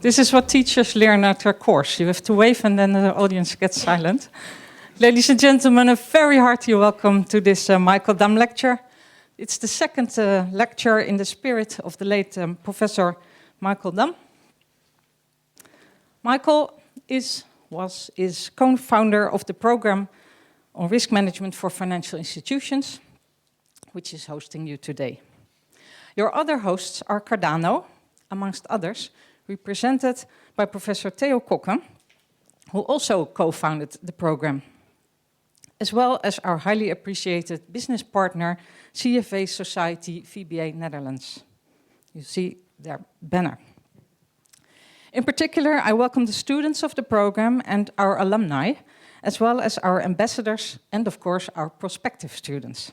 This is what teachers learn at their course. You have to wave and then the audience gets silent. Ladies and gentlemen, a very hearty welcome to this Michael Dam lecture. It's the second lecture in the spirit of the late Professor Michael Dam. Michael is co-founder of the program on risk management for financial institutions, which is hosting you today. Your other hosts are Cardano, amongst others, represented by Professor Theo Kokke, who also co-founded the program, as well as our highly appreciated business partner, CFA Society VBA Netherlands. You see their banner. In particular, I welcome the students of the program and our alumni, as well as our ambassadors and, of course, our prospective students.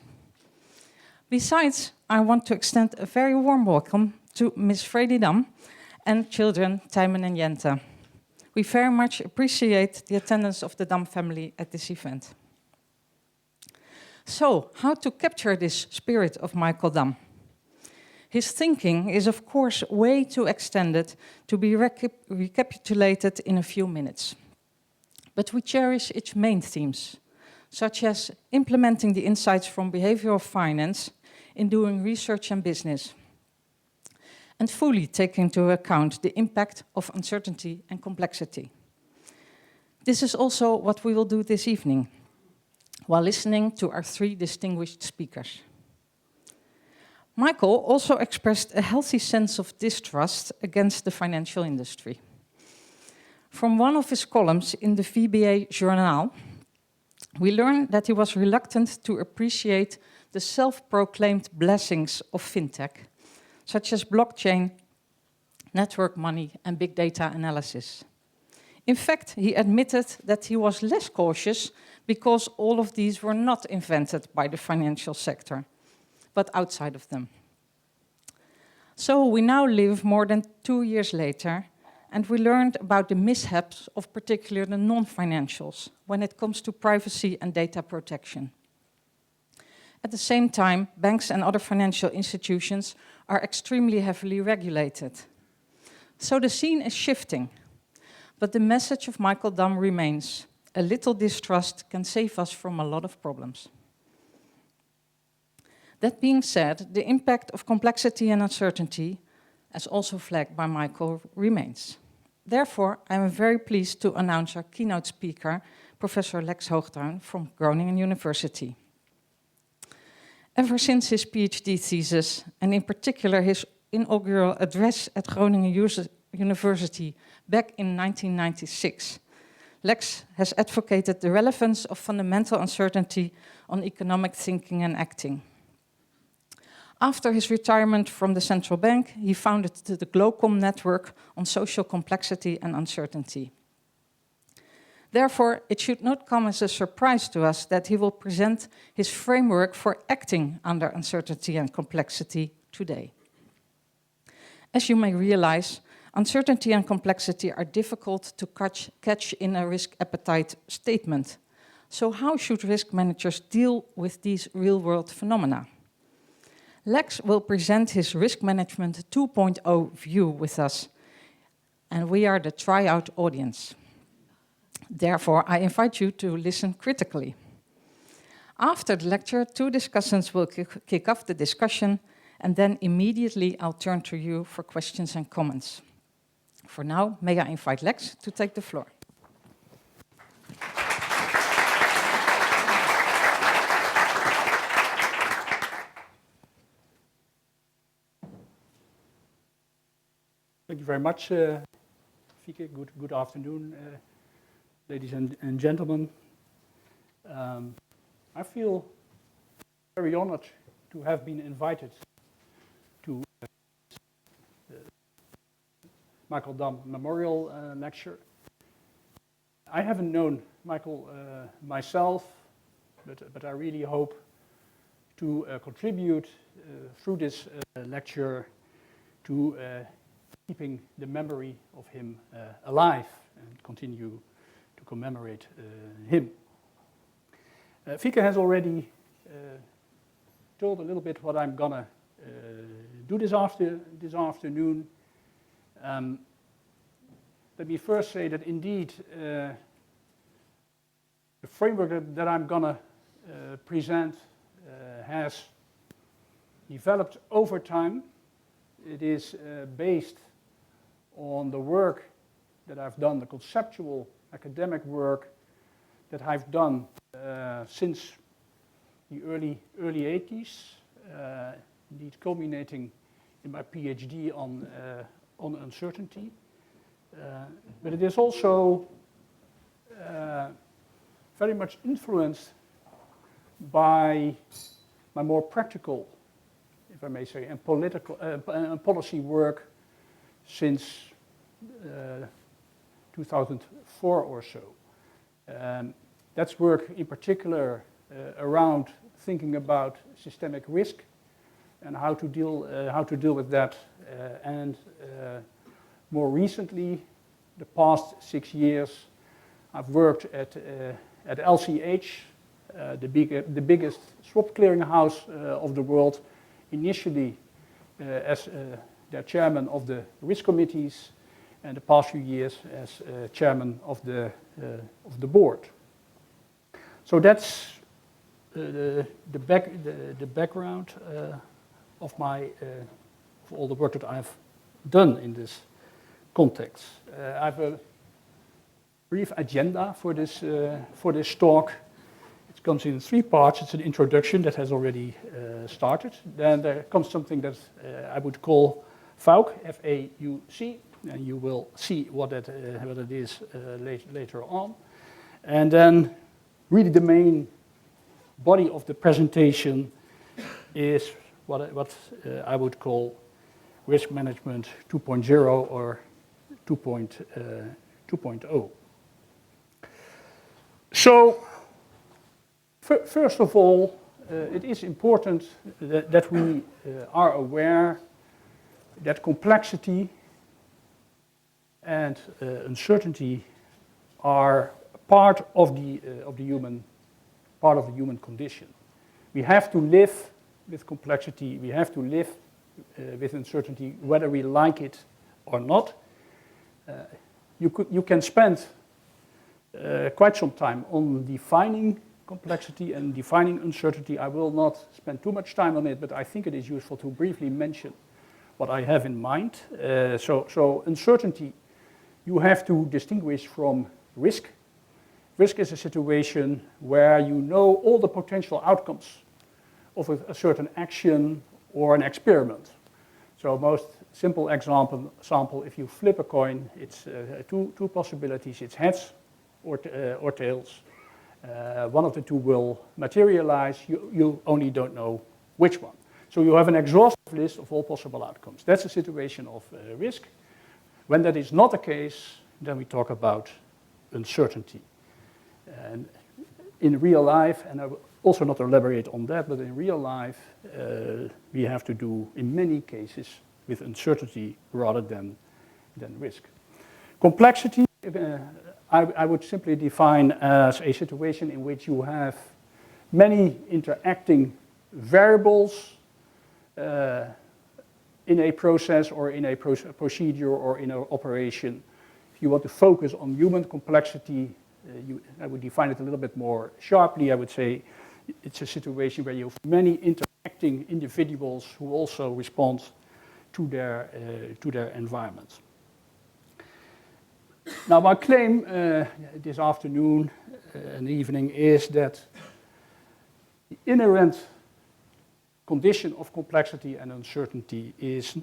Besides, I want to extend a very warm welcome to Ms. Fredi Dam and children Tijmen and Jente. We very much appreciate the attendance of the Dam family at this event. So, how to capture this spirit of Michael Dam? His thinking is, of course, way too extended to be recapitulated in a few minutes. But we cherish its main themes, such as implementing the insights from behavioral finance in doing research and business, and fully taking into account the impact of uncertainty and complexity. This is also what we will do this evening, while listening to our three distinguished speakers. Michael also expressed a healthy sense of distrust against the financial industry. From one of his columns in the VBA Journal, we learned that he was reluctant to appreciate the self-proclaimed blessings of fintech, such as blockchain, network money, and big data analysis. In fact, he admitted that he was less cautious because all of these were not invented by the financial sector, but outside of them. So we now live more than 2 years later, and we learned about the mishaps of particularly the non-financials when it comes to privacy and data protection. At the same time, banks and other financial institutions are extremely heavily regulated. So the scene is shifting, but the message of Michael Dam remains: a little distrust can save us from a lot of problems. That being said, the impact of complexity and uncertainty, as also flagged by Michael, remains. Therefore, I am very pleased to announce our keynote speaker, Professor Lex Hoogduin from Groningen University. Ever since his PhD thesis, and in particular his inaugural address at Groningen University back in 1996, Lex has advocated the relevance of fundamental uncertainty on economic thinking and acting. After his retirement from the central bank, he founded the GLOCOM network on social complexity and uncertainty. Therefore, it should not come as a surprise to us that he will present his framework for acting under uncertainty and complexity today. As you may realize, uncertainty and complexity are difficult to catch in a risk appetite statement. So how should risk managers deal with these real-world phenomena? Lex will present his Risk Management 2.0 view with us, and we are the tryout audience. Therefore, I invite you to listen critically. After the lecture, 2 discussants will kick off the discussion, and then immediately I'll turn to you for questions and comments. For now, may I invite Lex to take the floor. Thank you very much, Fieke. Good afternoon, ladies and gentlemen. I feel very honored to have been invited to the Michael Dam Memorial Lecture. I haven't known Michael myself, but I really hope to contribute through this lecture to keeping the memory of him alive and continue to commemorate him. Fieke has already told a little bit what I'm gonna do this afternoon. let me first say that indeed the framework that I'm going to present has developed over time. It is based on the work that I've done, the conceptual academic work that I've done since the early 80s, indeed culminating in my PhD on uncertainty. But it is also very much influenced by my more practical, if I may say, and political and policy work since 2004 or so. That's work in particular around thinking about systemic risk and how to deal with that. And more recently, the past 6 years, I've worked at LCH, the biggest swap clearinghouse of the world, initially as their chairman of the risk committees, and the past few years as chairman of the board. So that's the background of all the work that I've done in this context. I have a brief agenda for this talk. It comes in 3 parts. It's an introduction that has already started. Then there comes something that I would call FAUC, F-A-U-C, and you will see what it is later on. And then really the main body of the presentation is what I would call risk management 2.0 or 2.0. So, first of all, it is important that we are aware that complexity and uncertainty are part of the human condition. We have to live with complexity. We have to live with uncertainty, whether we like it or not. You can spend quite some time on defining complexity and defining uncertainty. I will not spend too much time on it, but I think it is useful to briefly mention what I have in mind. So uncertainty, you have to distinguish from risk. Risk is a situation where you know all the potential outcomes of a certain action or an experiment. So most simple example, if you flip a coin, it's two possibilities. It's heads or tails. One of the two will materialize. You only don't know which one. So you have an exhaustive list of all possible outcomes. That's a situation of risk. When that is not the case, then we talk about uncertainty. And in real life, and I will also not elaborate on that, but in real life, we have to do, in many cases, with uncertainty rather than risk. Complexity, I would simply define as a situation in which you have many interacting variables in a process or in a procedure or in an operation. If you want to focus on human complexity, I would define it a little bit more sharply. I would say it's a situation where you have many interacting individuals who also respond to their environment. Now, my claim this afternoon and evening is that the inherent condition of complexity and uncertainty is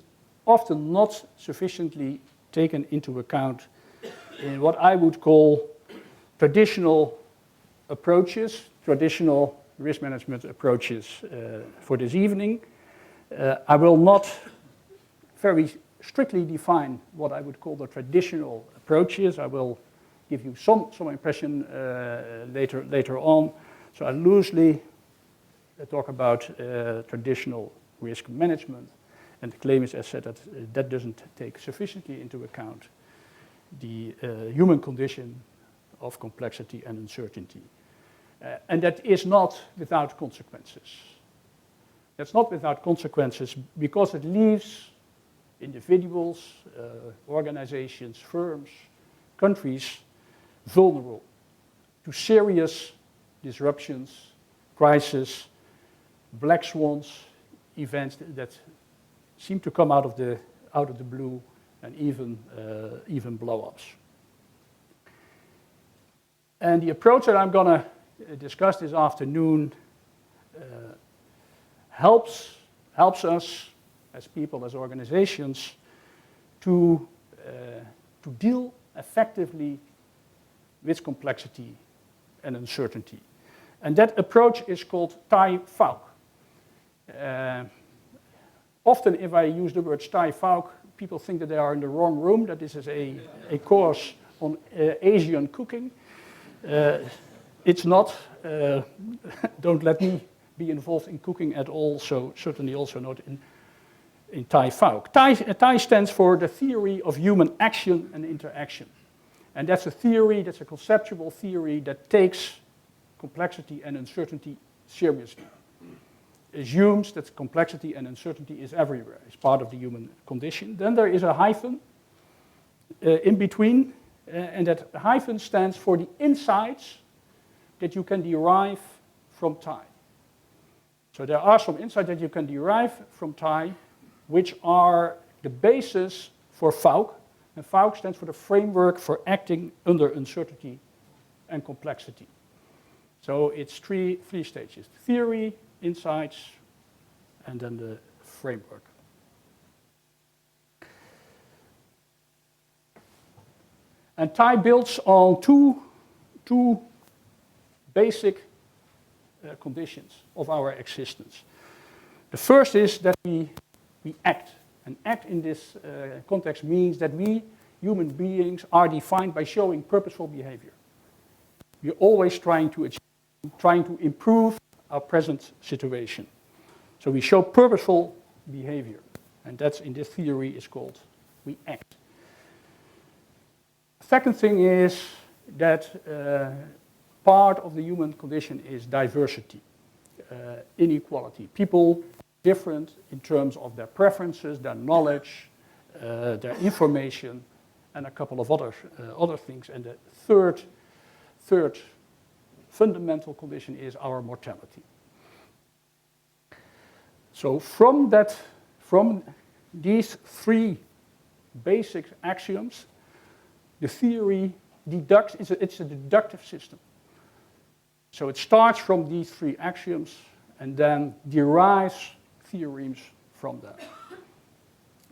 often not sufficiently taken into account in what I would call traditional approaches, traditional risk management approaches for this evening. I will not very strictly define what I would call the traditional approaches. I will give you some impression later on. So I loosely talk about traditional risk management, and the claim is, as said, that doesn't take sufficiently into account the human condition of complexity and uncertainty. And that is not without consequences. That's not without consequences because it leaves individuals, organizations, firms, countries vulnerable to serious disruptions, crises, black swans, events that seem to come out of the blue, and even blow-ups. And the approach that I'm going to discuss this afternoon helps us as people, as organizations, to deal effectively with complexity and uncertainty. And that approach is called TIE-FOUC. Often if I use the word TIE-FOUC, people think that they are in the wrong room, that this is a course on Asian cooking. It's not. Don't let me be involved in cooking at all, so certainly also not in TIE-FOUC. TIE stands for the theory of human action and interaction. And that's a theory, that's a conceptual theory that takes complexity and uncertainty seriously. Assumes that complexity and uncertainty is everywhere, it's part of the human condition. Then there is a hyphen in between, and that hyphen stands for the insights that you can derive from TIE. So there are some insights that you can derive from TIE, which are the basis for FOUC, and FOUC stands for the framework for acting under uncertainty and complexity. So it's three stages: theory, insights, and then the framework. And TIE builds on two basic conditions of our existence. The first is that we act. And act in this context means that we, human beings, are defined by showing purposeful behavior. We're always trying to improve our present situation. So we show purposeful behavior. And that's, in this theory, is called we act. Second thing is that part of the human condition is diversity, inequality. People different in terms of their preferences, their knowledge, their information, and a couple of other things. And the third fundamental condition is our mortality. So from these three basic axioms, the theory deducts, it's a deductive system. So it starts from these three axioms and then derives theorems from that.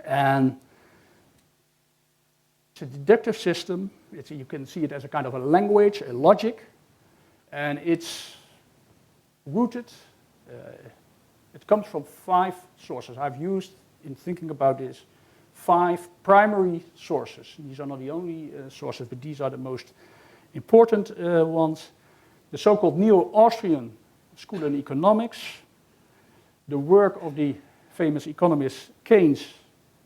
And it's a deductive system. You can see it as a kind of a language, a logic, and it's rooted. It comes from 5 sources. I've used, in thinking about this, 5 primary sources. These are not the only sources, but these are the most important ones. The so-called Neo-Austrian school in economics, the work of the famous economist Keynes,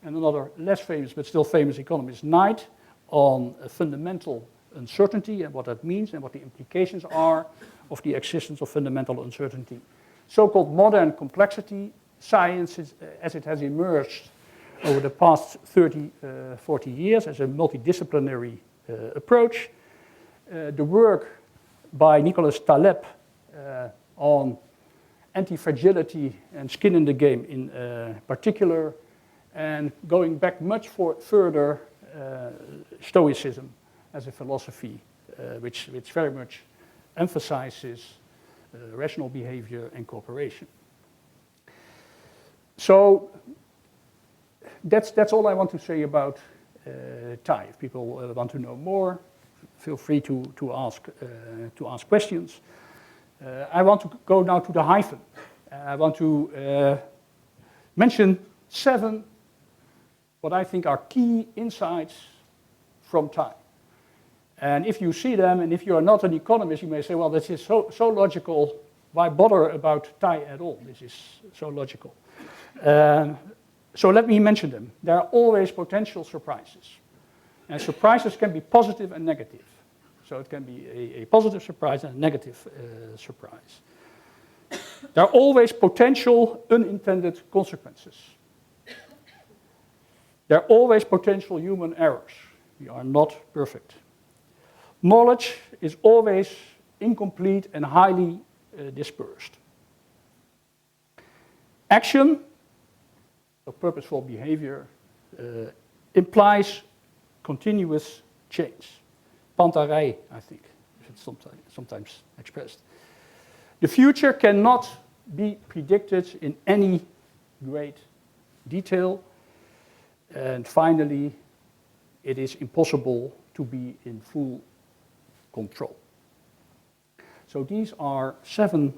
and another less famous but still famous economist Knight on fundamental uncertainty and what that means and what the implications are of the existence of fundamental uncertainty. So-called modern complexity science, as it has emerged over the past 30, 40 years as a multidisciplinary approach. The work by Nicholas Taleb on anti-fragility and skin in the game in particular, and going back much further, Stoicism as a philosophy, which very much emphasizes rational behavior and cooperation. So that's all I want to say about TIE. If people want to know more, feel free to ask questions. I want to go now to the hyphen. I want to mention 7 what I think are key insights from TIE. And if you see them, and if you are not an economist, you may say, well, this is so logical, why bother about TIE at all? This is so logical. So let me mention them. There are always potential surprises. And surprises can be positive and negative. So it can be a positive surprise and a negative surprise. There are always potential unintended consequences. There are always potential human errors. We are not perfect. knowledge is always incomplete and highly dispersed. Action, so purposeful behavior, implies continuous change. Pantarij, I think, it's sometimes expressed. The future cannot be predicted in any great detail. And finally, it is impossible to be in full control. So these are 7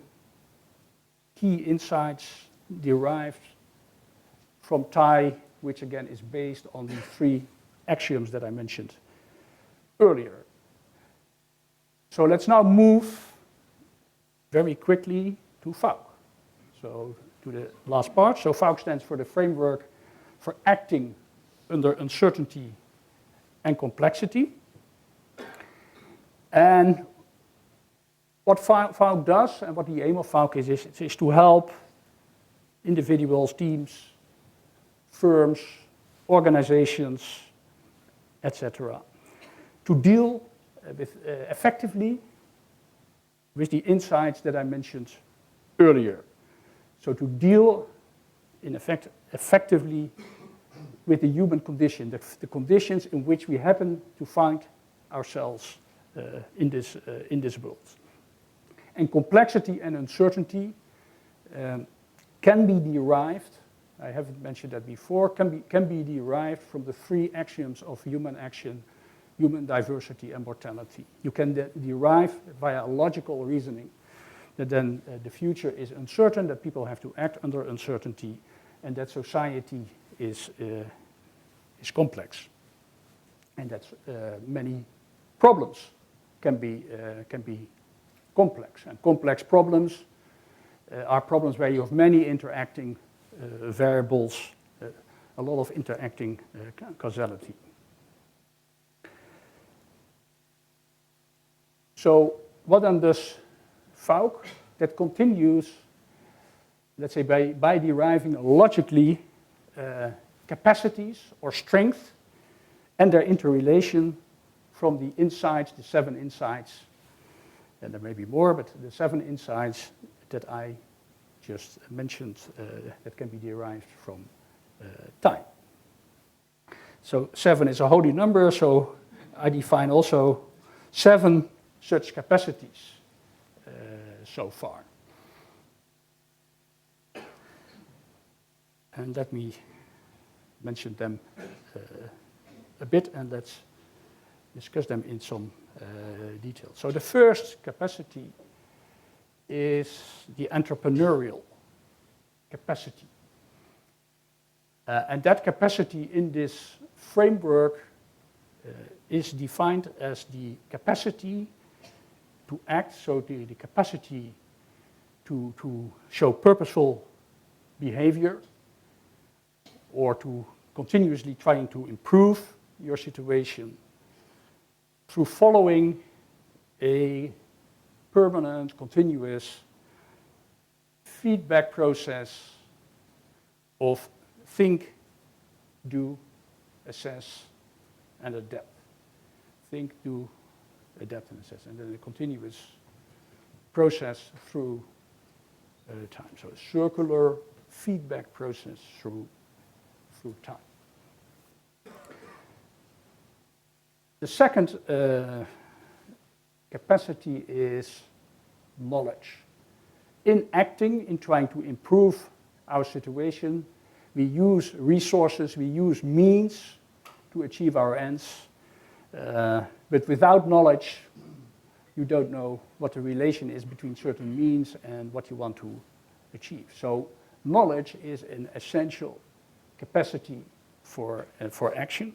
key insights derived from TIE, which again is based on the 3 axioms that I mentioned earlier. So let's now move very quickly to FAUC. So to the last part. So FAUC stands for the framework for acting under uncertainty and complexity. And what FAUC does and what the aim of FAUC is to help individuals, teams, firms, organizations, etc., to deal effectively with the insights that I mentioned earlier. So to deal effectively with the human condition, the conditions in which we happen to find ourselves in this world. And complexity and uncertainty can be derived, I haven't mentioned that before, can be derived from the 3 axioms of human action, human diversity, and mortality. You can derive via logical reasoning that then the future is uncertain, that people have to act under uncertainty, and that society is complex, and that many problems can be complex. And complex problems are problems where you have many interacting variables, a lot of interacting causality. So what then does FAUC? That continues, let's say, by deriving logically capacities or strength and their interrelation from the insights, the 7 insights, and there may be more, but the 7 insights that I just mentioned that can be derived from time. So 7 is a holy number, so I define also 7 such capacities so far. And let me mention them a bit, and let's discuss them in some detail. So the first capacity is the entrepreneurial capacity. And that capacity in this framework is defined as the capacity to act, so the capacity to show purposeful behavior, or to continuously trying to improve your situation through following a permanent, continuous feedback process of think, do, assess, and adapt. Think, do, adapt, and assess. And then a continuous process through time. So a circular feedback process through time. The second capacity is knowledge. In acting, in trying to improve our situation, we use resources, we use means to achieve our ends. But without knowledge, you don't know what the relation is between certain means and what you want to achieve. So knowledge is an essential capacity for action,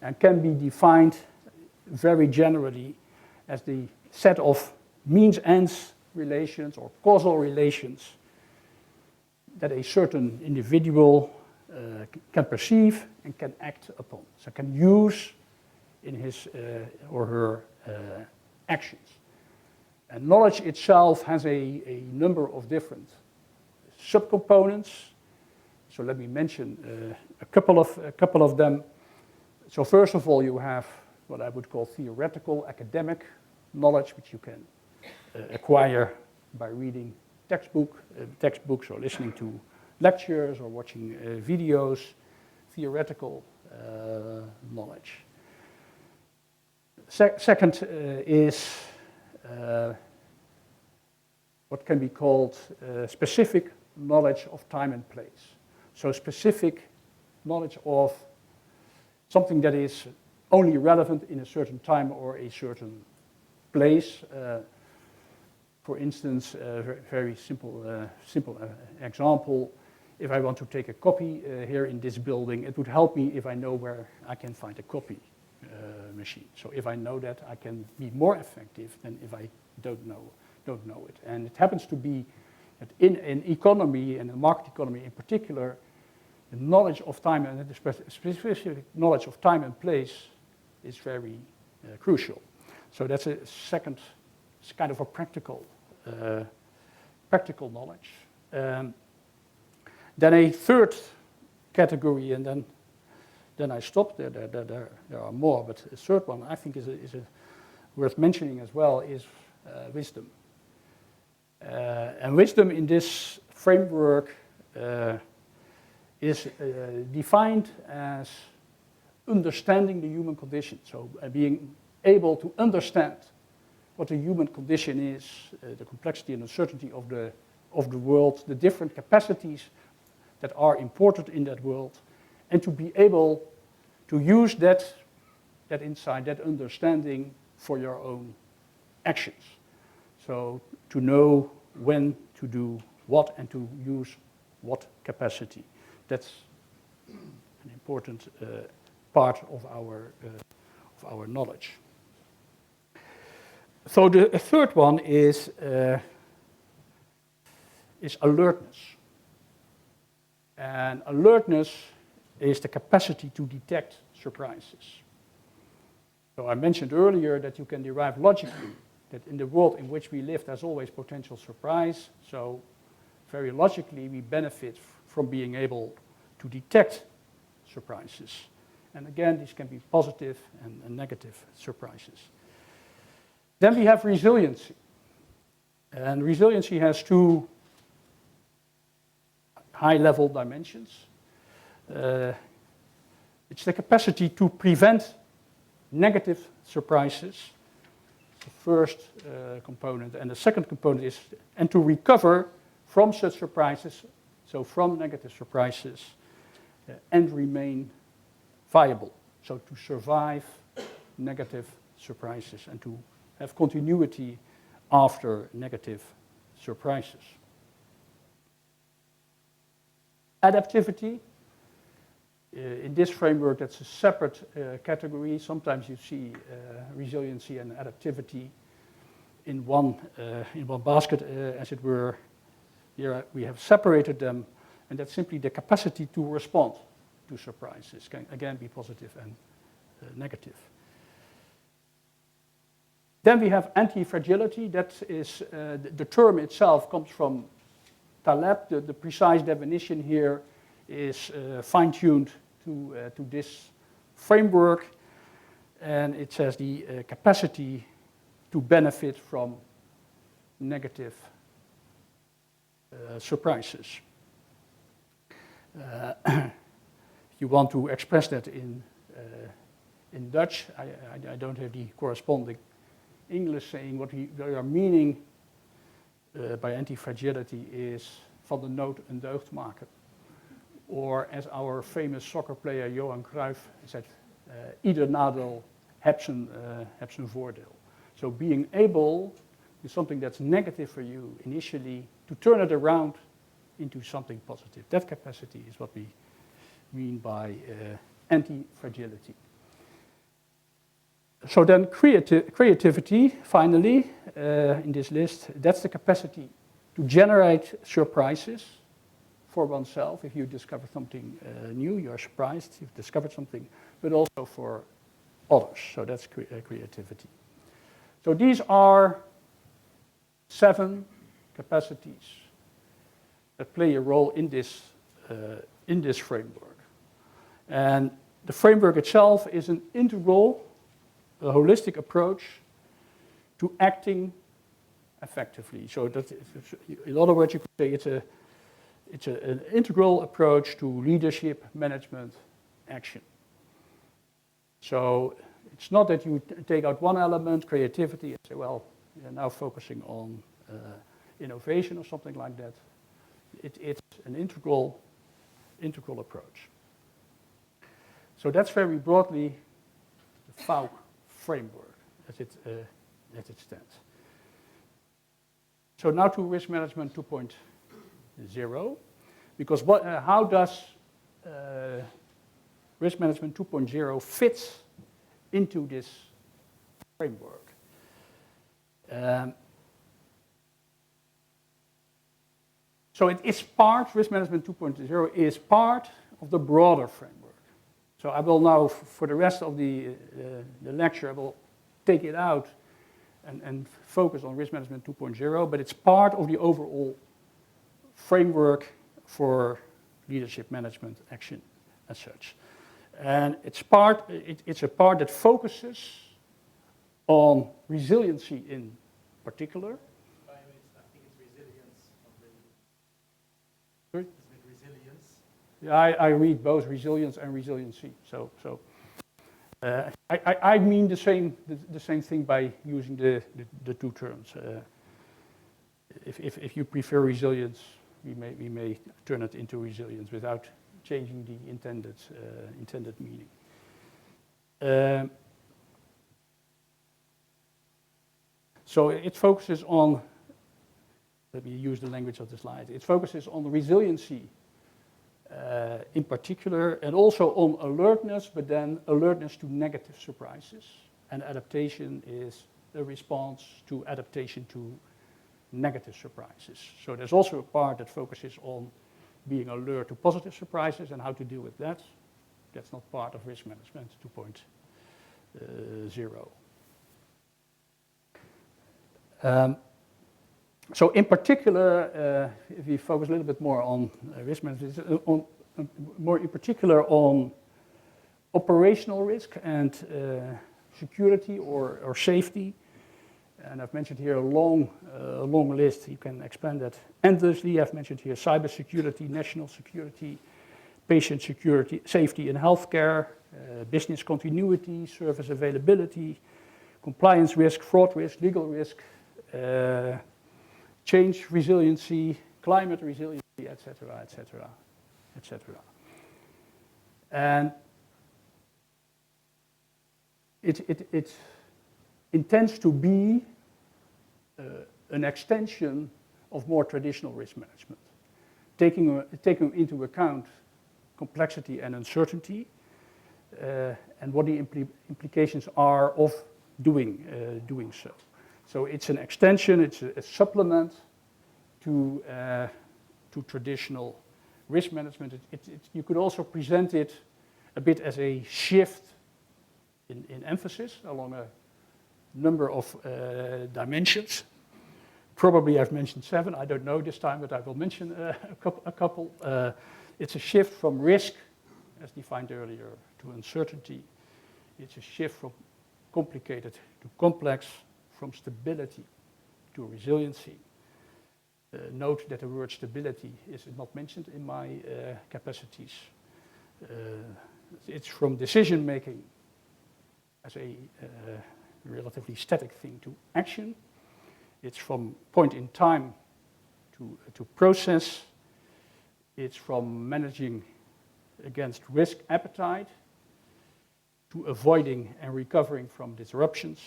and can be defined very generally as the set of means-ends relations or causal relations that a certain individual can perceive and can act upon. So can use in his or her actions. And knowledge itself has a number of different subcomponents. So let me mention a couple of them. So first of all, you have what I would call theoretical, academic knowledge, which you can acquire by reading textbooks or listening to lectures or watching videos, theoretical knowledge. Second is what can be called specific knowledge of time and place. So specific knowledge of something that is only relevant in a certain time or a certain place. For instance, a very simple example. If I want to take a copy here in this building, it would help me if I know where I can find a copy machine. So if I know that, I can be more effective than if I don't know it. And it happens to be that in an economy, and the market economy in particular, the knowledge of time and the specific knowledge of time and place is very crucial. So that's a second, it's kind of a practical knowledge. Then a third category, and then I stop. There are more, but a third one I think is worth mentioning as well is wisdom. And wisdom in this framework is defined as understanding the human condition. So being able to understand what the human condition is, the complexity and uncertainty of the world, the different capacities that are important in that world, and to be able to use that insight, that understanding for your own actions. So to know when to do what and to use what capacity. That's an important part of our knowledge. So the third one is alertness. And alertness is the capacity to detect surprises. So I mentioned earlier that you can derive logically that in the world in which we live, there's always potential surprise. So very logically, we benefit from being able to detect surprises. And again, these can be positive and negative surprises. Then we have resiliency. And resiliency has two high-level dimensions. It's the capacity to prevent negative surprises, the first component. And the second component is, and to recover from such surprises, so from negative surprises, and remain viable. So to survive negative surprises and to have continuity after negative surprises. Adaptivity. In this framework, that's a separate category. Sometimes you see resiliency and adaptivity in one basket, as it were. Here we have separated them, and that's simply the capacity to respond to surprises. Can again be positive and negative. Then we have anti-fragility. That is, the term itself comes from Taleb. The precise definition here is fine-tuned to this framework, and it says the capacity to benefit from negative surprises. If you want to express that in Dutch, I don't have the corresponding English saying. What we are meaning by anti-fragility is van de nood een deugd maken. Or as our famous soccer player Johan Cruyff said, ieder nadeel heeft zijn voordeel. So being able to something that's negative for you initially, to turn it around into something positive. That capacity is what we mean by anti-fragility. So then creativity, finally, in this list, that's the capacity to generate surprises for oneself. If you discover something new, you're surprised, you've discovered something, but also for others. So that's creativity. So these are 7 capacities that play a role in this framework. And the framework itself is an integral a holistic approach to acting effectively. So that, in other words, you could say it's an integral approach to leadership, management, action. So it's not that you take out one element, creativity, and say, well, you're now focusing on innovation or something like that. It's an integral approach. So that's very broadly the FAUC framework as it stands. So now to risk management 2.0, because how does risk management 2.0 fits into this framework? So it is risk management 2.0 is part of the broader framework. So I will now, for the rest of the lecture, I will take it out and focus on risk management 2.0, but it's part of the overall framework for leadership management action as such. And it's a part that focuses on resiliency in particular. I think it's resilience, not resilience. Sorry? Isn't it resilience? Yeah, I read both resilience and resiliency. I mean the same thing by using the two terms. If you prefer resilience, we may turn it into resilience without changing the intended meaning. So it focuses on, let me use the language of the slide, it focuses on the resiliency in particular, and also on alertness, but then alertness to negative surprises. And adaptation is a response to adaptation to negative surprises. So there's also a part that focuses on being alert to positive surprises and how to deal with that. That's not part of risk management 2.0. So in particular, if we focus a little bit more on risk management, more in particular on operational risk and security or safety. And I've mentioned here a long list. You can expand that endlessly. I've mentioned here cybersecurity, national security, patient security, safety in healthcare, business continuity, service availability, compliance risk, fraud risk, legal risk, change resiliency, climate resiliency, etc., etc., etc. And it intends to be an extension of more traditional risk management, taking into account complexity and uncertainty, and what the implications are of doing so. So it's an extension, it's a supplement to traditional risk management. You could also present it a bit as a shift in emphasis along a number of dimensions. Probably I've mentioned 7, I don't know this time, but I will mention a couple. It's a shift from risk, as defined earlier, to uncertainty. It's a shift from complicated to complex, from stability to resiliency. Note that the word stability is not mentioned in my capacities. It's from decision making as a relatively static thing to action. It's from point in time to process. It's from managing against risk appetite to avoiding and recovering from disruptions.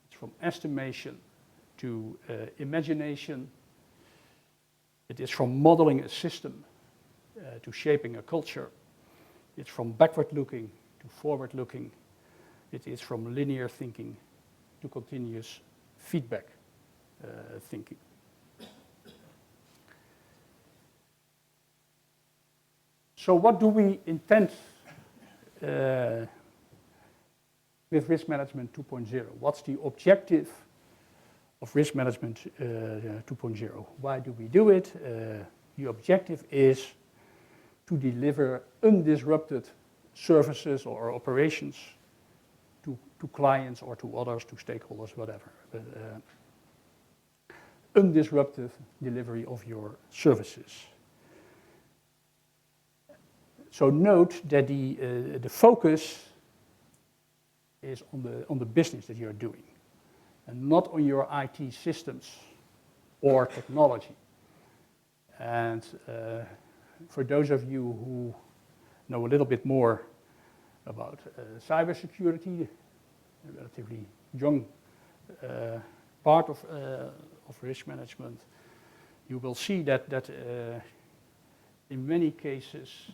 It's from estimation to imagination. It is from modeling a system to shaping a culture. It's from backward-looking to forward-looking. It is from linear thinking to continuous feedback thinking. So what do we intend with risk management 2.0? What's the objective of risk management 2.0? Why do we do it? The objective is to deliver undisrupted services or operations to clients or to others, to stakeholders, whatever. But, undisruptive delivery of your services. So note that the focus is on the business that you're doing, and not on your IT systems or technology. And for those of you who know a little bit more about cybersecurity, a relatively young part of risk management, you will see that in many cases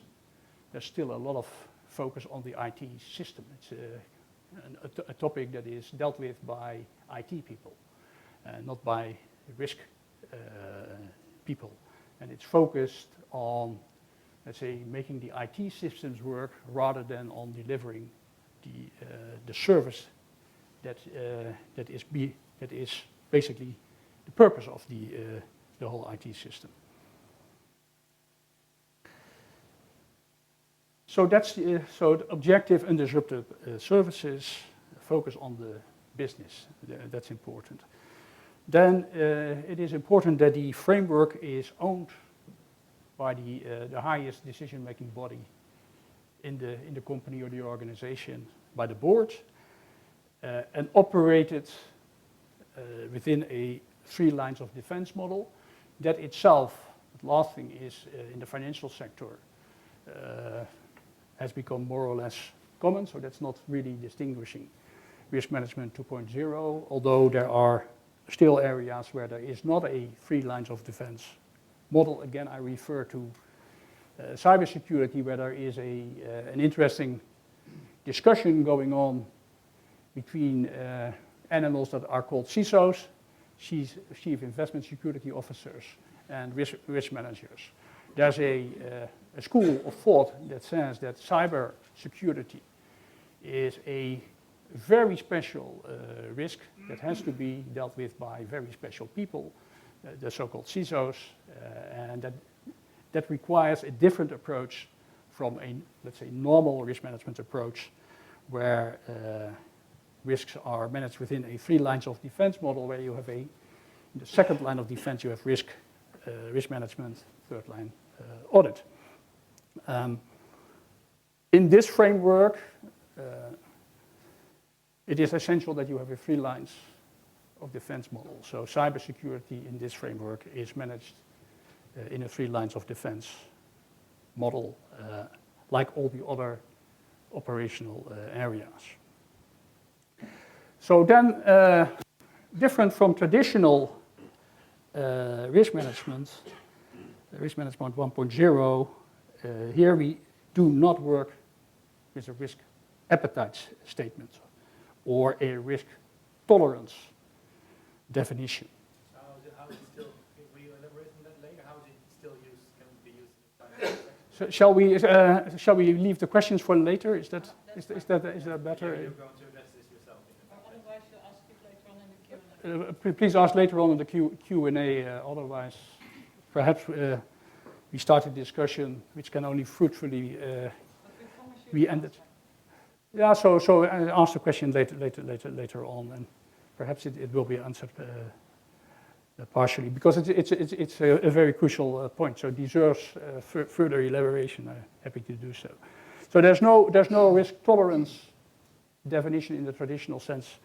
there's still a lot of focus on the IT system. It's a topic that is dealt with by IT people, not by risk people. And it's focused on, let's say, making the IT systems work rather than on delivering the service that is basically the purpose of the whole IT system. So that's so the objective undisrupted services, focus on the business. That's important. Then it is important that the framework is owned by the highest decision-making body in the company or the organization, by the board, and operated within a 3 lines of defense model. That itself, the last thing is in the financial sector, has become more or less common, so that's not really distinguishing risk management 2.0, although there are still areas where there is not a 3 lines of defense model. Again, I refer to cybersecurity, where there is an interesting discussion going on between animals that are called CISOs, Chief Investment Security Officers, and risk managers. There's a school of thought that says that cyber security is a very special risk that has to be dealt with by very special people, the so-called CISOs, and that requires a different approach from a, let's say, normal risk management approach, where risks are managed within a 3 lines of defense model, where you have in the 2nd line of defense you have risk management, 3rd line audit. In this framework, it is essential that you have a 3 lines of defense model. So cybersecurity in this framework is managed in a 3 lines of defense model, like all the other operational areas. So then, different from traditional risk management 1.0, here we do not work with a risk appetite statement or a risk tolerance definition. So how is it still, will you elaborate on that later? How is it still used, can it be used in the finance sector? So shall we leave the questions for later? Is that better? You're going to address this yourself. Otherwise, you'll ask it later on in the Q&A. Please ask later on in the Q&A, otherwise perhaps we start a discussion which can only fruitfully be ended. Yeah, so ask the question later on, and perhaps it will be answered partially, because it's a very crucial point, so it deserves further elaboration. I'm happy to do so. So there's no risk tolerance definition in the traditional sense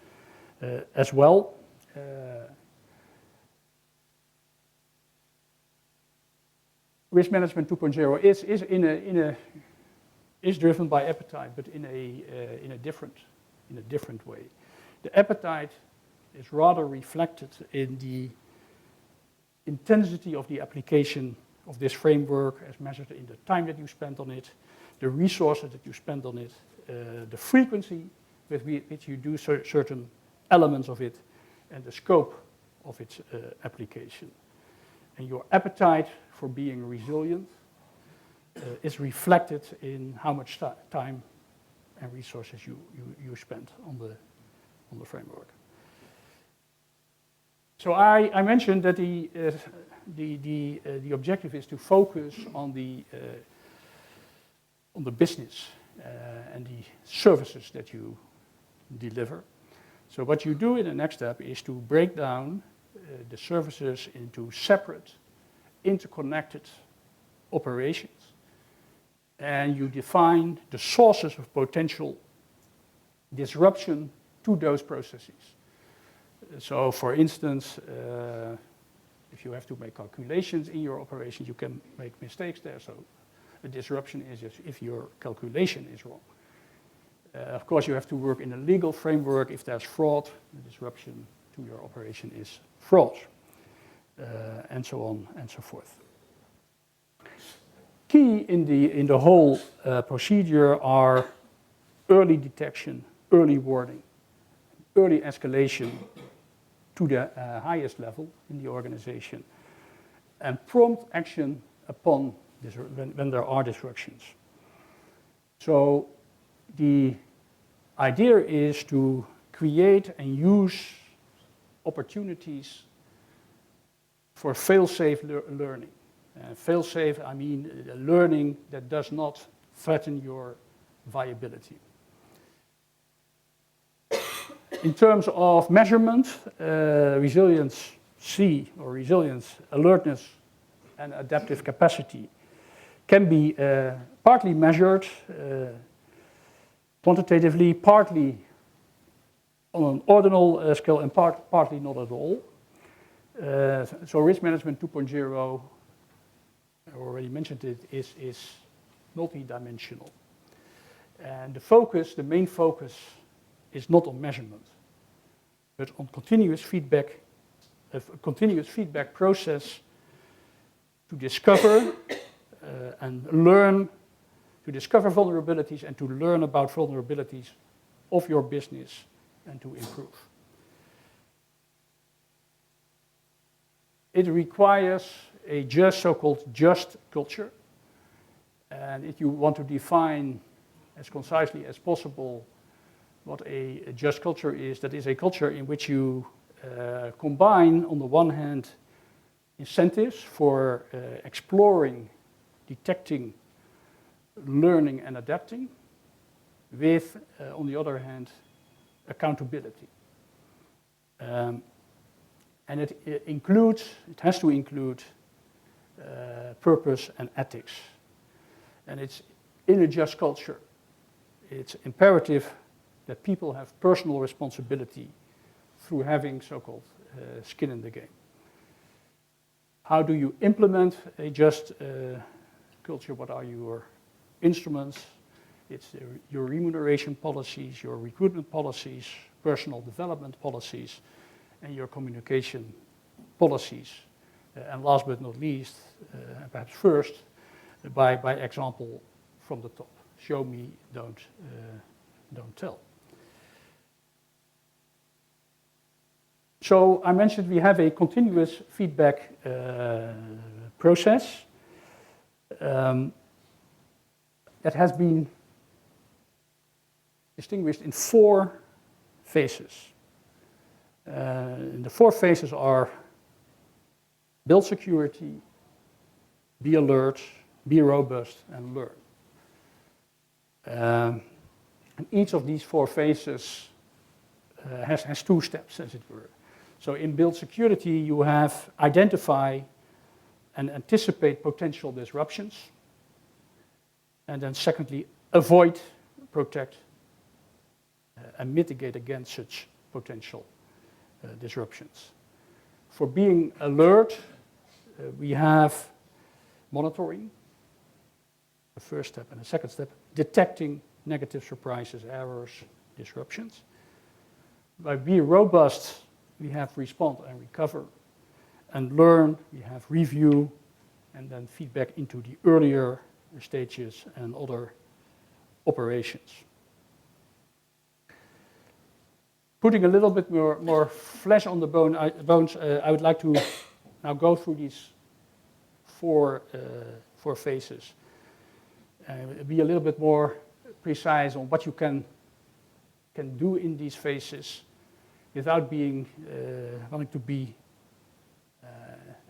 as well. Risk management 2.0 is driven by appetite, but in a different way. The appetite is rather reflected in the intensity of the application of this framework, as measured in the time that you spend on it, the resources that you spend on it, the frequency with which you do certain elements of it, and the scope of its application. And your appetite for being resilient is reflected in how much time and resources you spend on the framework. So I mentioned that the objective is to focus on the business and the services that you deliver. So what you do in the next step is to break down the services into separate, interconnected operations, and you define the sources of potential disruption to those processes. So for instance, if you have to make calculations in your operations, you can make mistakes there. So a disruption is if your calculation is wrong. Of course, you have to work in a legal framework. If there's fraud, the disruption to your operation is fraud, and so on and so forth. Key in the whole procedure are early detection, early warning, early escalation to the highest level in the organization, and prompt action upon when there are disruptions. So the idea is to create and use opportunities for fail-safe learning. Fail-safe, I mean learning that does not threaten your viability. In terms of measurement, resilience C, or resilience, alertness, and adaptive capacity can be partly measured quantitatively, partly on an ordinal scale, and partly not at all. So risk management 2.0, I already mentioned it, is multidimensional. And the main focus is not on measurement, but on continuous feedback, a continuous feedback process to discover and learn, to discover vulnerabilities and to learn about vulnerabilities of your business and to improve. It requires a so-called just culture. And if you want to define as concisely as possible what a just culture is, that is a culture in which you combine, on the one hand, incentives for exploring, detecting, learning and adapting, with, on the other hand, accountability. And it has to include purpose and ethics. And it's in a just culture, it's imperative that people have personal responsibility through having so-called skin in the game. How do you implement a just culture? What are your instruments? It's your remuneration policies, your recruitment policies, personal development policies, and your communication policies. And last but not least, perhaps first, by example from the top. Show me, don't tell. So I mentioned we have a continuous feedback process that has been distinguished in 4 phases. And the 4 phases are build security, be alert, be robust, and learn. And each of these 4 phases has 2 steps, as it were. So in build security, you have identify and anticipate potential disruptions. And then secondly, avoid, protect, and mitigate against such potential disruptions. For being alert, we have monitoring, the first step, and the second step, detecting negative surprises, errors, disruptions. By being robust, we have respond and recover, and learn, we have review, and then feedback into the earlier stages and other operations. Putting a little bit more flesh on the bones, I would like to now go through these 4 phases. Be a little bit more precise on what you can do in these phases without being wanting to be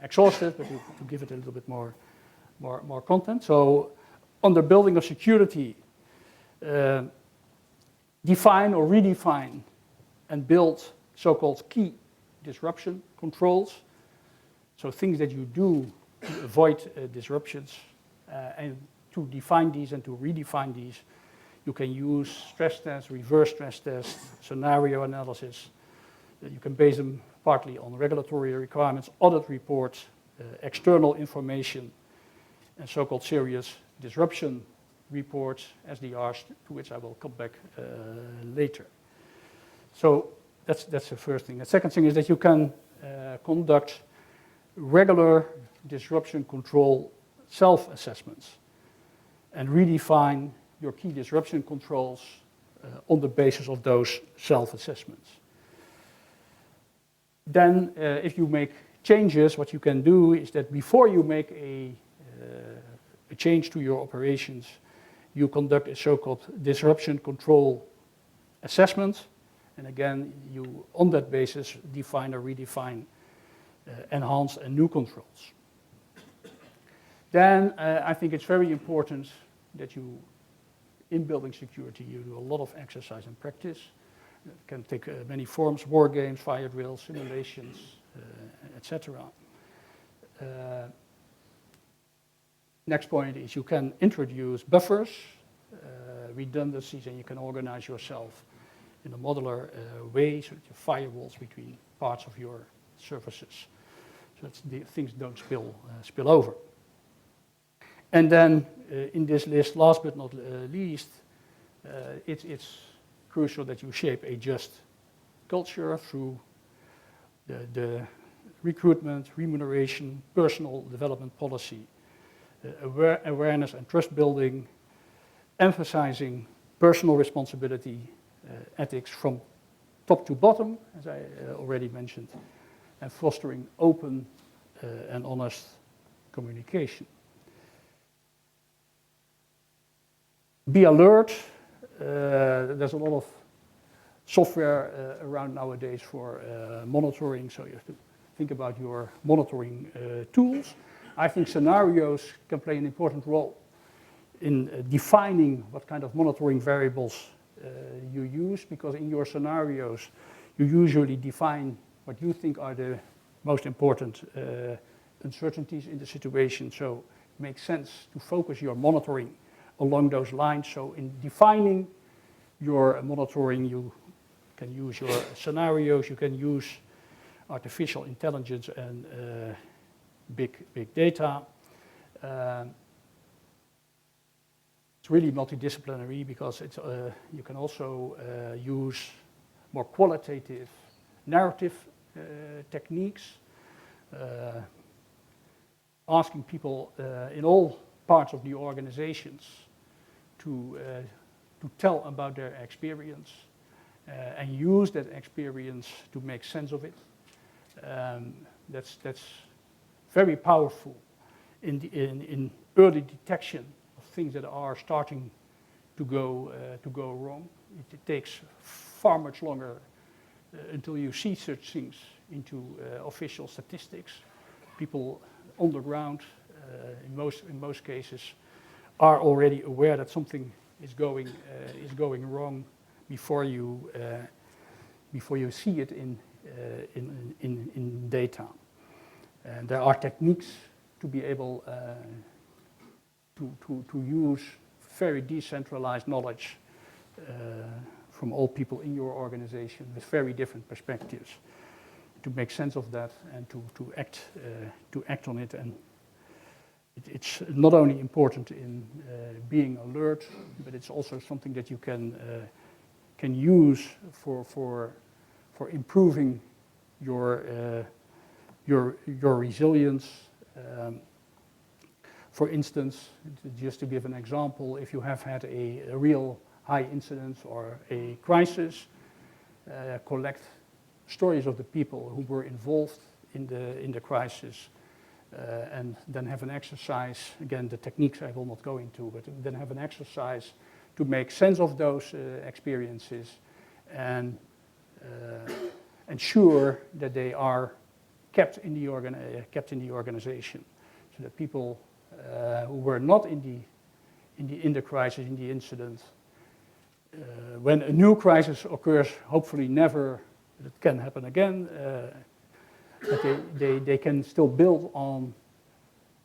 exhaustive, but to give it a little bit more content. So, under building of security, define or redefine and build so-called key disruption controls. So things that you do to avoid disruptions, and to define these and to redefine these, you can use stress tests, reverse stress tests, scenario analysis. You can base them partly on regulatory requirements, audit reports, external information, and so-called serious disruption reports, SDRs, to which I will come back later. So that's the first thing. The second thing is that you can conduct regular disruption control self-assessments and redefine your key disruption controls on the basis of those self-assessments. Then, if you make changes, what you can do is that before you make a change to your operations, you conduct a so-called disruption control assessment. And again, you, on that basis, define or redefine, enhance and new controls. Then I think it's very important that you, in building security, you do a lot of exercise and practice. It can take many forms: war games, fire drills, simulations, etc. Next point is you can introduce buffers, redundancies, and you can organize yourself in a modular way, so that you have firewalls between parts of your services, so that things don't spill over. And then in this list, last but not least, it's crucial that you shape a just culture through the recruitment, remuneration, personal development policy, awareness and trust building, emphasizing personal responsibility, ethics from top to bottom, as I already mentioned, and fostering open and honest communication. Be alert. There's a lot of software around nowadays for monitoring, so you have to think about your monitoring tools. I think scenarios can play an important role in defining what kind of monitoring variables you use, because in your scenarios you usually define what you think are the most important uncertainties in the situation, so it makes sense to focus your monitoring along those lines. So in defining your monitoring, you can use your scenarios, you can use artificial intelligence and big data. It's really multidisciplinary because it's, you can also use more qualitative narrative techniques, asking people in all parts of the organizations to tell about their experience and use that experience to make sense of it. That's very powerful in early detection of things that are starting to go wrong. It takes far much longer until you see such things into official statistics. People on the ground, in most cases, are already aware that something is going wrong before you see it in data. And there are techniques to be able to use very decentralized knowledge from all people in your organization with very different perspectives, to make sense of that and to act on it. And it's not only important in being alert, but it's also something that you can use for improving your resilience. For instance, just to give an example, if you have had a real high incident or a crisis, collect stories of the people who were involved in the crisis, and then have an exercise. Again, the techniques I will not go into, but then have an exercise to make sense of those experiences and ensure that they are kept in the organization, so that people who were not in the crisis, in the incident, when a new crisis occurs, hopefully never, it can happen again, but they can still build on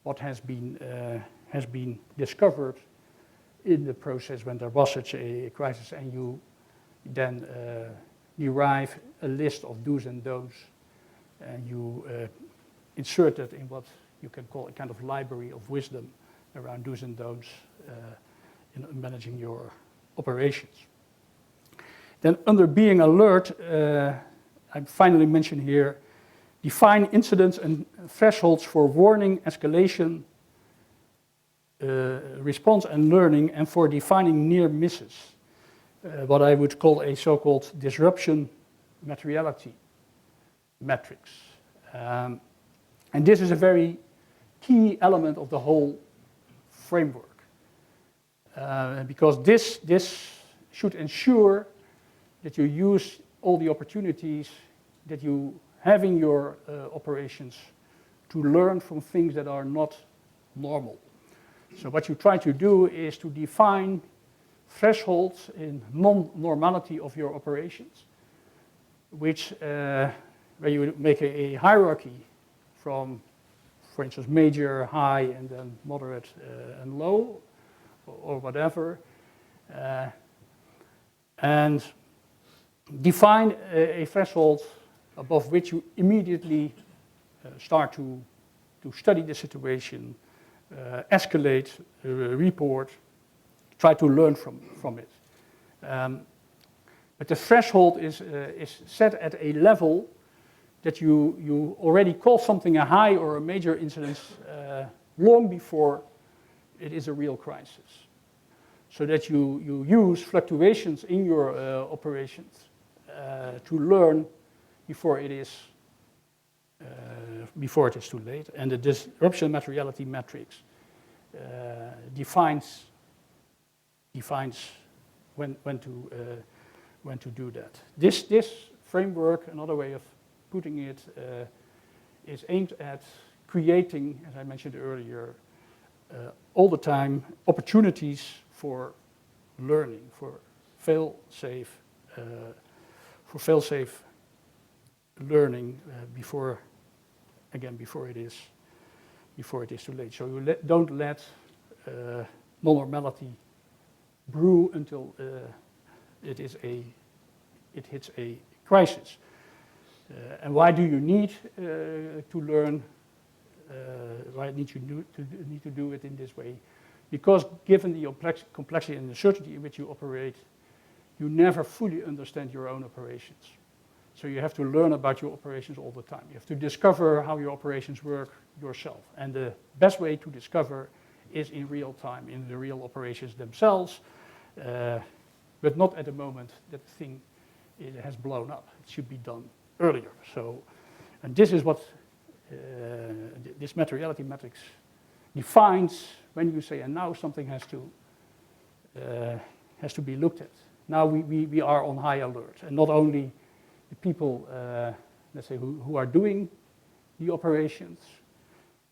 what has been discovered in the process when there was such a crisis, and you then derive a list of do's and don'ts, and you insert that in what you can call a kind of library of wisdom around do's and don'ts in managing your operations. Then under being alert, I finally mention here, define incidents and thresholds for warning, escalation, response and learning, and for defining near misses, what I would call a so-called disruption materiality matrix. And this is a very key element of the whole framework, because this should ensure that you use all the opportunities that you have in your operations to learn from things that are not normal. So what you try to do is to define thresholds in non-normality of your operations, which where you make a hierarchy from, for instance, major, high, and then moderate and low, or whatever, and define a threshold above which you immediately start to study the situation, escalate, report, try to learn from it. But the threshold is set at a level that you already call something a high or a major incident long before it is a real crisis. So that you use fluctuations in your operations to learn before it is too late. And the disruption materiality matrix defines when to do that. This framework, another way of putting it, is aimed at creating, as I mentioned earlier, all the time opportunities for learning, for fail-safe learning before it is too late. So you don't let non-normality brew until it hits a crisis. And why do you need to learn? Why need you need to do it in this way? Because given the complexity and uncertainty in which you operate, you never fully understand your own operations. So you have to learn about your operations all the time. You have to discover how your operations work yourself. And the best way to discover is in real time, in the real operations themselves, but not at the moment that the thing has blown up. It should be done earlier. So, and this is what this materiality matrix defines when you say, and now something has to be looked at. Now we are on high alert, and not only the people, let's say, who are doing the operations,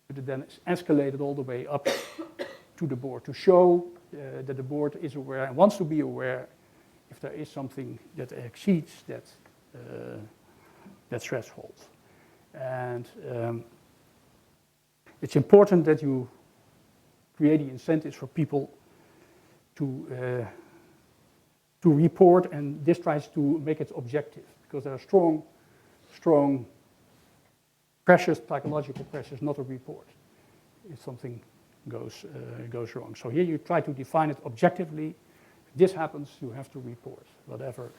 but then it's escalated all the way up to the board to show that the board is aware and wants to be aware if there is something that exceeds that threshold. And it's important that you create the incentives for people to report, and this tries to make it objective, because there are strong pressures, psychological pressures, not to report if something goes wrong. So here you try to define it objectively. If this happens, you have to report whatever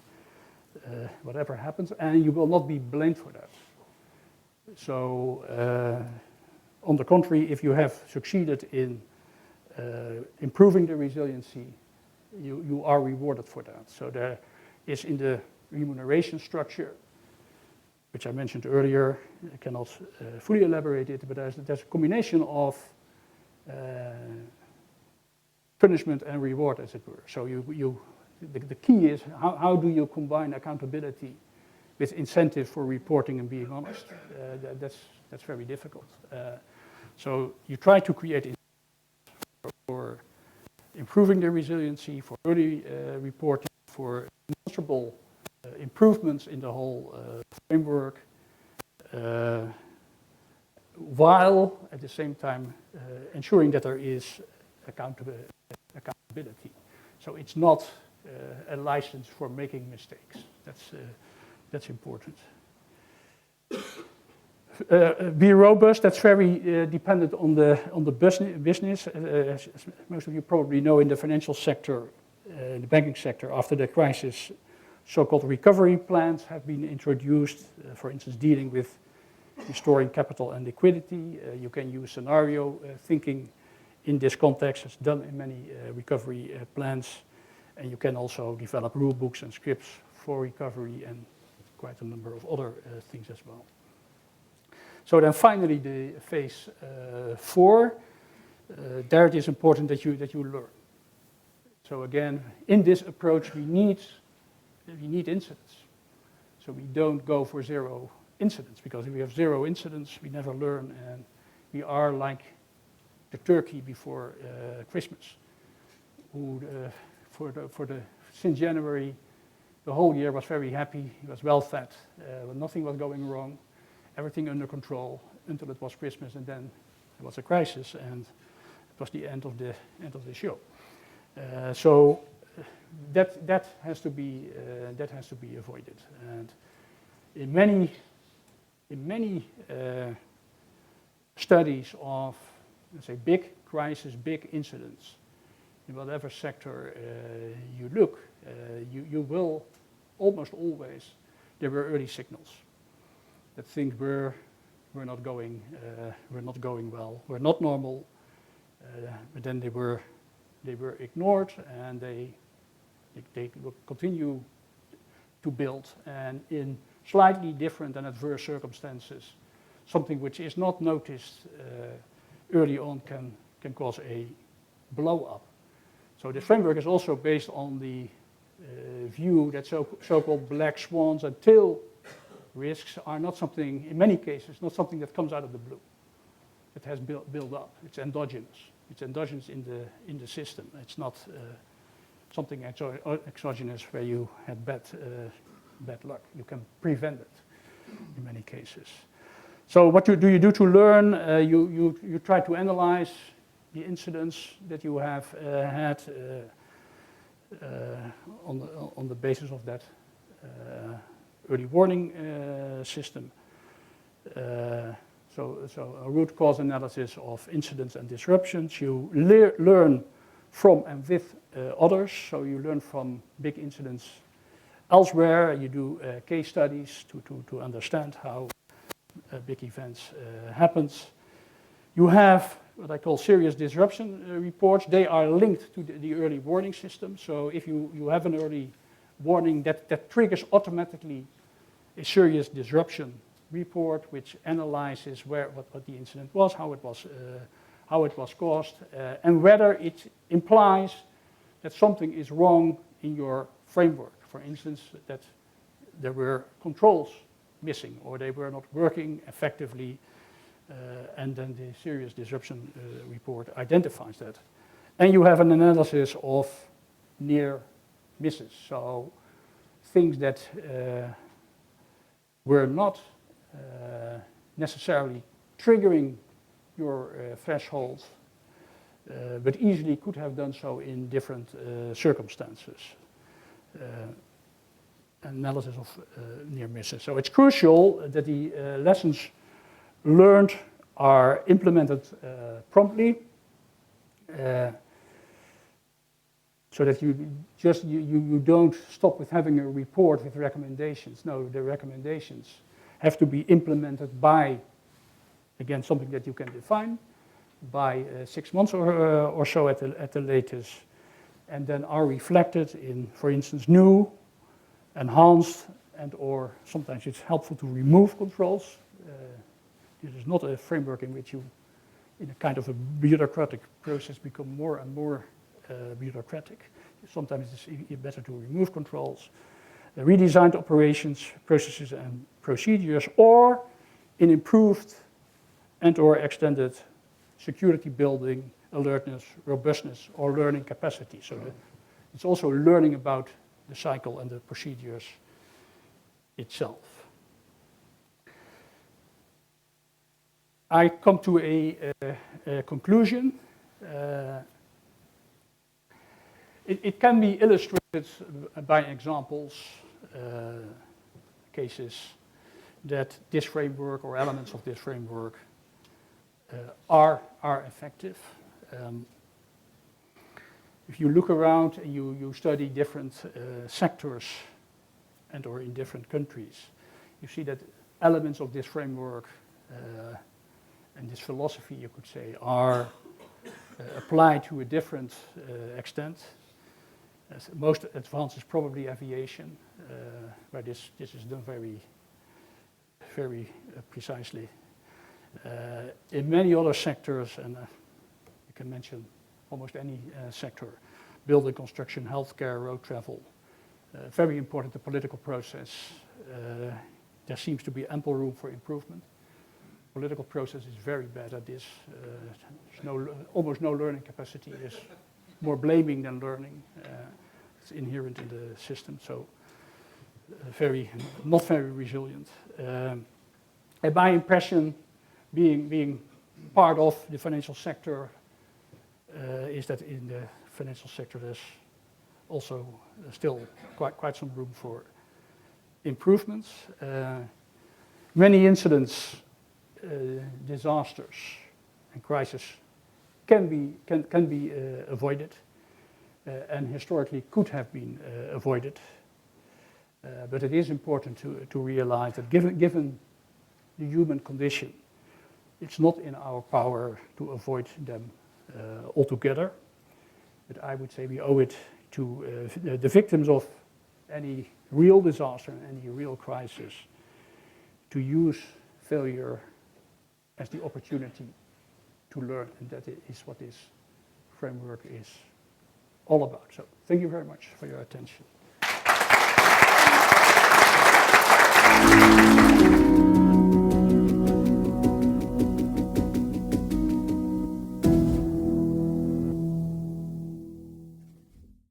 happens, and you will not be blamed for that. So on the contrary, if you have succeeded in improving the resiliency, you are rewarded for that. So there is in the remuneration structure, which I mentioned earlier, I cannot fully elaborate it, but there's a combination of punishment and reward, as it were. So the key is how do you combine accountability with incentive for reporting and being honest? That's very difficult. So you try to create incentives for improving the resiliency, for early reporting, for demonstrable improvements in the whole framework, while at the same time ensuring that there is accountability. So it's not a license for making mistakes. That's important. Be robust. That's very dependent on the business. As most of you probably know, in the financial sector, in the banking sector, after the crisis, so-called recovery plans have been introduced. For instance, dealing with restoring capital and liquidity. You can use scenario thinking in this context. It's done in many recovery plans, and you can also develop rule books and scripts for recovery and quite a number of other things as well. So then finally, the phase 4. There it is important that you learn. So again, in this approach, we need incidents. So we don't go for 0 incidents, because if we have 0 incidents, we never learn, and we are like the turkey before Christmas, who since January, the whole year was very happy. He was well fed. Nothing was going wrong. Everything under control until it was Christmas, and then there was a crisis, and it was the end of the show. So that has to be avoided. And in many studies of, let's say, big crisis, big incidents, in whatever sector you look, you will almost always, there were early signals that things were not going well, were not normal, but then they were ignored, and they will continue to build, and in slightly different and adverse circumstances, something which is not noticed early on can cause a blow up. So the framework is also based on the view that so-called black swans and tail risks are not something, in many cases, not something that comes out of the blue. It has built up. It's endogenous. It's endogenous in the system. It's not something exogenous where you had bad luck. You can prevent it in many cases. So what do you do to learn? You try to analyze the incidents that you have had on the basis of that early warning system. So a root cause analysis of incidents and disruptions. You learn from and with others. So you learn from big incidents elsewhere. You do case studies to understand how big events happens. You have what I call serious disruption reports. They are linked to the early warning system. So if you have an early warning, that triggers automatically a serious disruption report, which analyzes what the incident was, how it was caused, and whether it implies that something is wrong in your framework. For instance, that there were controls missing, or they were not working effectively, and then the serious disruption report identifies that. And you have an analysis of near misses, so things that were not necessarily triggering your threshold, but easily could have done so in different circumstances. Analysis of near misses. So it's crucial that the lessons learned are implemented promptly, so that you don't stop with having a report with recommendations. No, the recommendations have to be implemented by, again, something that you can define, by 6 months or so at the latest, and then are reflected in, for instance, new, enhanced, and or sometimes it's helpful to remove controls. This is not a framework in which you, in a kind of a bureaucratic process, become more and more bureaucratic. Sometimes it's better to remove controls, redesigned operations, processes, and procedures, or in improved and or extended security building, alertness, robustness, or learning capacity. So it's also learning about the cycle and the procedures itself. I come to a conclusion. It can be illustrated by examples, cases that this framework or elements of this framework are effective. If you look around and you study different sectors and or in different countries, you see that elements of this framework and this philosophy, you could say, are applied to a different extent. Most advanced is probably aviation, where this is done very precisely. In many other sectors, and you can mention almost any sector, building, construction, healthcare, road travel, very important, the political process. There seems to be ample room for improvement. Political process is very bad at this. There's almost no learning capacity. There's more blaming than learning. It's inherent in the system, so not very resilient. And my impression, being part of the financial sector, is that in the financial sector there's also still quite some room for improvements. Many incidents, disasters, and crises can be avoided, and historically could have been avoided. But it is important to realize that given the human condition, it's not in our power to avoid them altogether. But I would say we owe it to the victims of any real disaster, any real crisis, to use failure as the opportunity to learn, and that is what this framework is all about. So thank you very much for your attention.